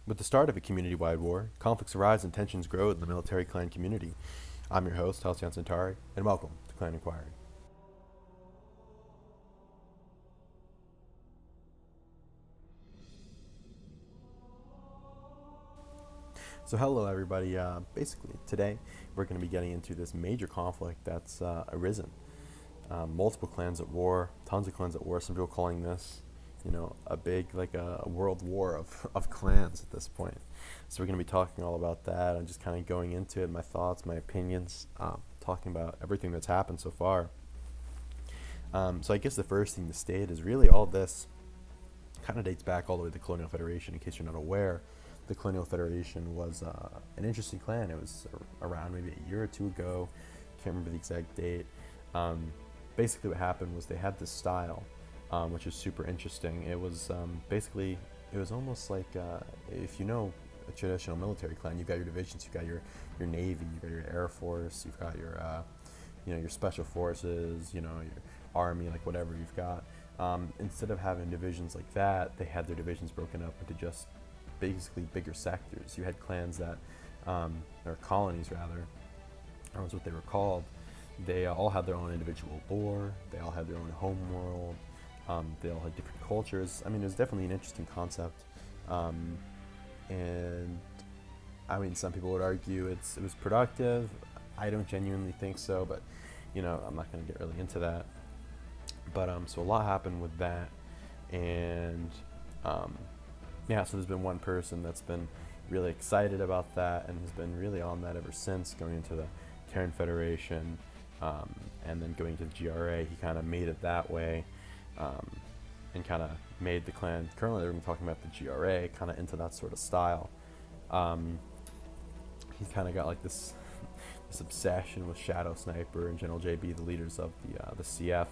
With the start of a community-wide war, conflicts arise and tensions grow in the military clan community. I'm your host, Halcyon Centauri, and welcome to Clan Inquiry. So hello everybody, basically today we're going to be getting into this major conflict that's arisen. Multiple clans at war, tons of clans at war, some people calling this, a big, like a world war of clans at this point. So we're going to be talking all about that and just kind of going into it, my thoughts, my opinions, talking about everything that's happened so far. So I guess the first thing to state is really all this kind of dates back all the way to the Colonial Federation. In case you're not aware, the Colonial Federation was an interesting clan. It was around maybe a year or two ago. Can't remember the exact date. Basically what happened was they had this style, which is super interesting. It was it was almost like, if you know a traditional military clan, you've got your divisions, you've got your Navy, you've got your Air Force, you've got your, your Special Forces, your Army, like whatever you've got. Instead of having divisions like that, they had their divisions broken up into just basically bigger sectors. You had clans that, or colonies rather, that was what they were called. They all had their own individual lore, they all had their own home world, they all had different cultures. I mean, it was definitely an interesting concept. And I mean, some people would argue it was productive. I don't genuinely think so, but I'm not going to get really into that. But so a lot happened with that, and so there's been one person that's been really excited about that and has been really on that ever since, going into the Terran Federation, and then going to the GRA. He kind of made it that way, and kind of made the clan. Currently, they're talking about the GRA, kind of into that sort of style. He's kind of got like this obsession with Shadow Sniper and General JB, the leaders of the CF.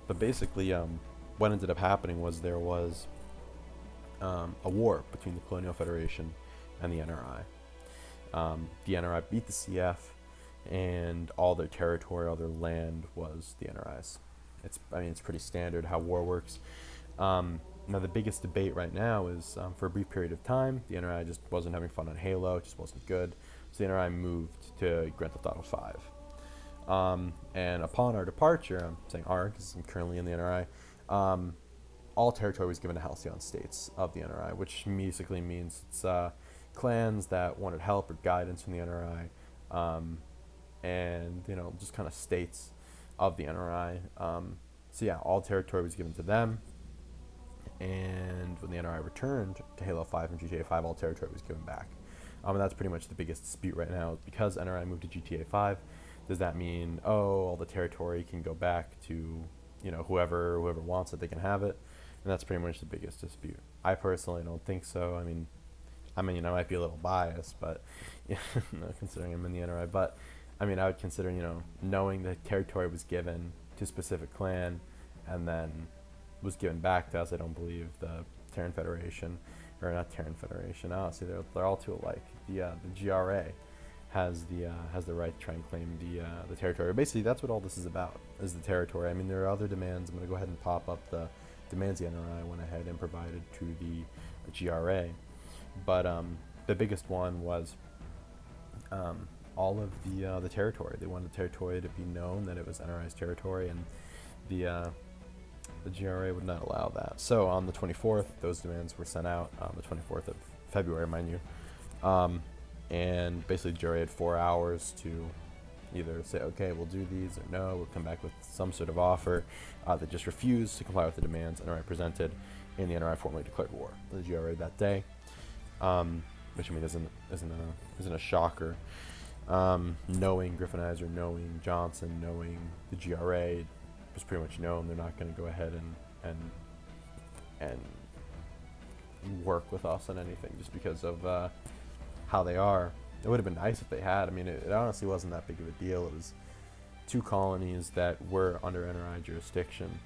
But basically, what ended up happening was there was a war between the Colonial Federation and the NRI. The NRI beat the CF, and all their territory, all their land was the NRI's. It's pretty standard how war works. Now the biggest debate right now is, for a brief period of time, the NRI just wasn't having fun on Halo, it just wasn't good. So the NRI moved to Grand Theft Auto 5. And upon our departure, I'm saying our because I'm currently in the NRI, all territory was given to Halcyon states of the NRI, which basically means it's clans that wanted help or guidance from the NRI, and just kind of states of the NRI. So yeah, all territory was given to them, and when the NRI returned to Halo 5 and GTA 5, all territory was given back. And that's pretty much the biggest dispute right now, because NRI moved to GTA 5. Does that mean, all the territory can go back to, whoever wants it, they can have it? And that's pretty much the biggest dispute. I personally don't think so. I mean, I might be a little biased, but considering I'm in the NRI, but I would consider, knowing the territory was given to a specific clan and then was given back to us. I don't believe the Terran Federation, or not Terran Federation. See, they're all too alike. The GRA has the right to try and claim the territory. Basically, that's what all this is about, is the territory. There are other demands. I'm going to go ahead and pop up the demands the NRI went ahead and provided to the GRA. But the biggest one was all of the territory. They wanted the territory to be known that it was NRI's territory, and the GRA would not allow that. So on the 24th, those demands were sent out, on the 24th of February, mind you. And basically, the GRA had 4 hours to either say, okay, we'll do these, or no, we'll come back with some sort of offer. They just refused to comply with the demands NRI presented, and the NRI formally declared war to the GRA that day, which isn't a shocker. Knowing Griffinizer, knowing Johnson, knowing the GRA, it was pretty much known they're not going to go ahead and work with us on anything just because of how they are. It would have been nice if they had. It honestly wasn't that big of a deal. It was two colonies that were under NRI jurisdiction,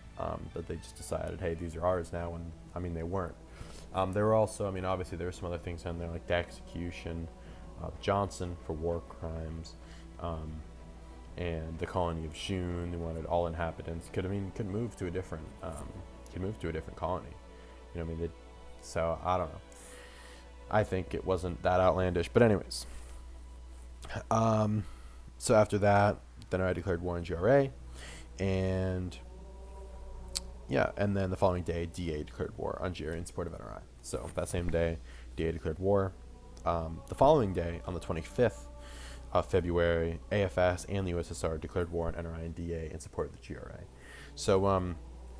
that they just decided, hey, these are ours now, and they weren't. There were also, obviously there were some other things on there, like the execution of Johnson for war crimes, and the colony of Shun. They wanted all inhabitants could move to a different colony. So I don't know. I think it wasn't that outlandish. But anyways, so after that, then I declared war on GRA, and yeah, and then the following day, DA declared war on GRA in support of NRI. So that same day, DA declared war. The following day, on the 25th of February, AFS and the USSR declared war on NRI and DA in support of the GRA. So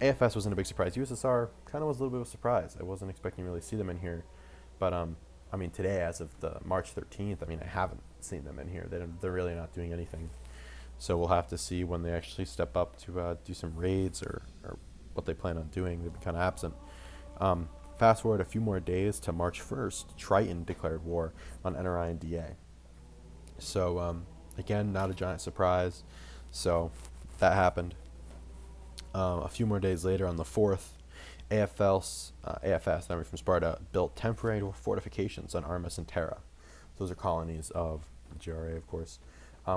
AFS wasn't a big surprise. USSR kind of was a little bit of a surprise. I wasn't expecting to really see them in here. But I mean, today, as of the March 13th, I mean, I haven't seen them in here. They're really not doing anything. So we'll have to see when they actually step up to do some raids or what they plan on doing. They've been kind of absent. Fast forward a few more days to March 1st, Tritan declared war on NRI and DA. So, again, not a giant surprise. So that happened. A few more days later, on the 4th, AFS, the Army from Sparta, built temporary fortifications on Armis and Terra. Those are colonies of the GRA, of course,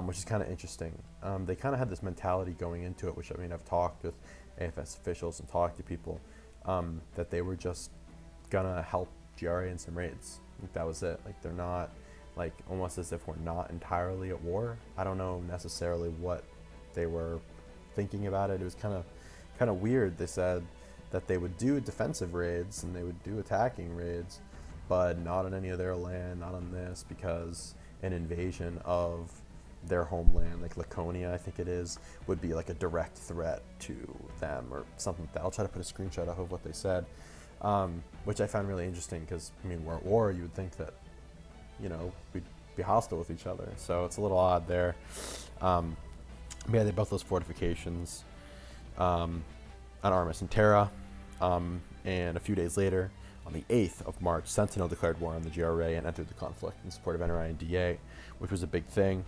which is kind of interesting. They kind of had this mentality going into it, which, I mean, I've talked with AFS officials and talked to people, that they were just gonna help GRA in some raids. Like, that was it. Like, they're not, like, almost as if we're not entirely at war. I don't know necessarily what they were thinking about it. It was kind of weird. They said that they would do defensive raids and they would do attacking raids, but not on any of their land, not on this, because an invasion of their homeland, like Laconia, I think it is, would be like a direct threat to them or something like that. I'll try to put a screenshot of what they said, which I found really interesting because, I mean, we're at war. You would think that, you know, we'd be hostile with each other. So it's a little odd there. Yeah, they built those fortifications on Armis and Terra. And a few days later, on the 8th of March, Sentinel declared war on the GRA and entered the conflict in support of NRI and DA, which was a big thing.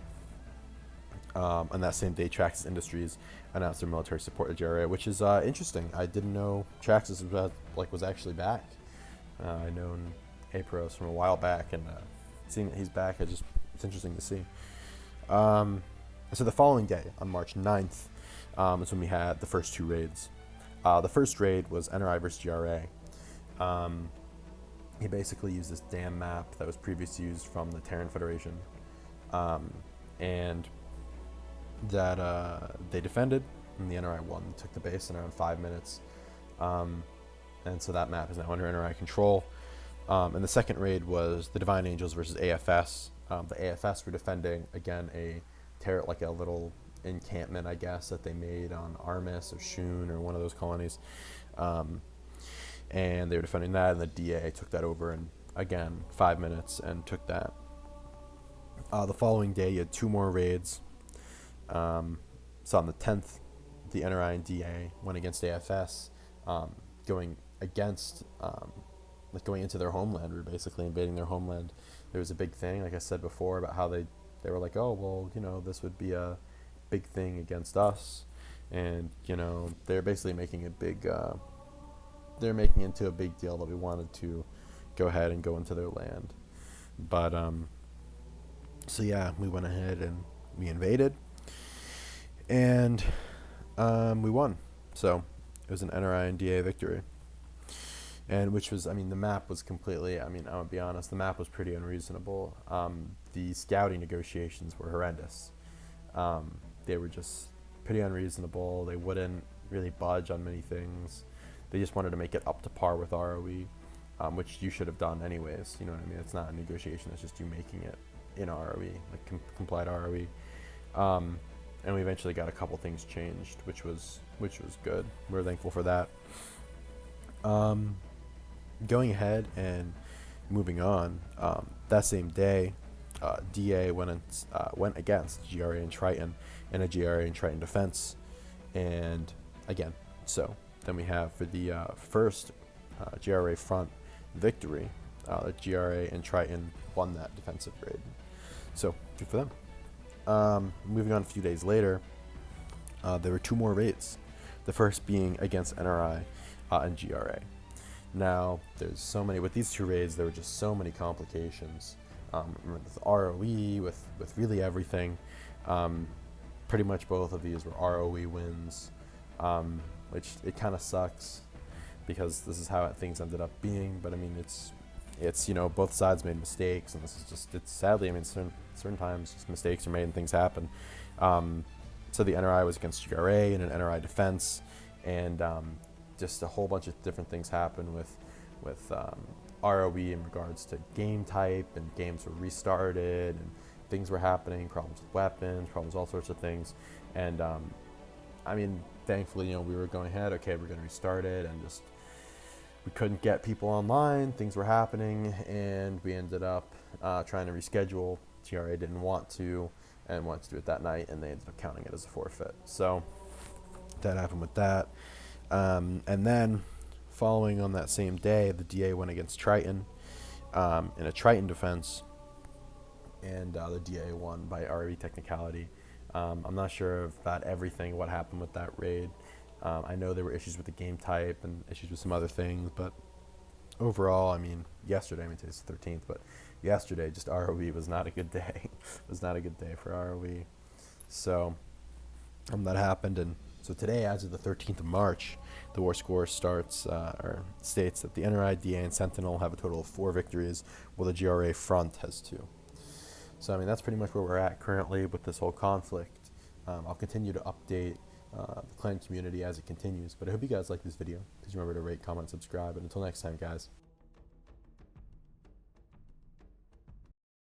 On that same day, Traxus Industries announced their military support of GRA, which is interesting. I didn't know Traxus was actually back. I known Apros from a while back, and seeing that he's back, it's interesting to see. So the following day, on March 9th, is when we had the first two raids. The first raid was NRI versus GRA. He basically used this dam map that was previously used from the Terran Federation, and that they defended, and the NRI won. They took the base in around 5 minutes, and so that map is now under NRI control. And the second raid was the Divine Angels versus AFS. The AFS were defending, again, a little encampment, I guess, that they made on Armis or Shun or one of those colonies, and they were defending that, and the DA took that over in, again, 5 minutes and took that. The following day, you had two more raids. So on the 10th, the NRI and DA went against AFS, going against, going into their homeland. We were basically invading their homeland. There was a big thing, like I said before, about how they were like, oh, well, you know, this would be a big thing against us, and, you know, they're basically making a big, they're making into a big deal that we wanted to go ahead and go into their land. But, so yeah, we went ahead and we invaded, and we won. So it was an NRI and DA victory. And which was, I mean, the map was completely, I mean, I'm going to be honest, the map was pretty unreasonable. The scouting negotiations were horrendous. They were just pretty unreasonable. They wouldn't really budge on many things. They just wanted to make it up to par with ROE, which you should have done anyways. You know what I mean? It's not a negotiation. It's just you making it in ROE, like complied ROE. And we eventually got a couple things changed, which was good. We're thankful for that. Going ahead and moving on, that same day, DA went against GRA and Tritan in a GRA and Tritan defense. And again, so then we have for the first GRA front victory, GRA and Tritan won that defensive raid. So good for them. Moving on a few days later, there were two more raids. The first being against NRI and GRA. Now, there's so many, with these two raids, there were just so many complications. With ROE, with really everything. Pretty much both of these were ROE wins, which it kind of sucks because this is how things ended up being. But I mean, it's it's, both sides made mistakes, and this is just, it's sadly, I mean, certain times just mistakes are made and things happen. So the NRI was against GRA in an NRI defense, and just a whole bunch of different things happened with ROE in regards to game type, and games were restarted, and things were happening, problems with weapons, problems, all sorts of things. And I mean, thankfully, we were going ahead, okay, we're going to restart it, and just, we couldn't get people online, things were happening, and we ended up trying to reschedule. GRA didn't want to, and wanted to do it that night, and they ended up counting it as a forfeit. So that happened with that. And then, following on that same day, the DA went against Tritan in a Tritan defense, and the DA won by RE technicality. I'm not sure about everything, what happened with that raid. I know there were issues with the game type and issues with some other things, but overall, I mean, yesterday, today's the 13th, but yesterday, just ROE was not a good day. It was not a good day for ROE. So that happened, and so today, as of the 13th of March, the war score states that the NRI, DA, and Sentinel have a total of 4 victories, while the GRA front has 2. So, I mean, that's pretty much where we're at currently with this whole conflict. I'll continue to update the clan community as it continues, but I hope you guys like this video. Please remember to rate, comment, subscribe, and until next time, guys.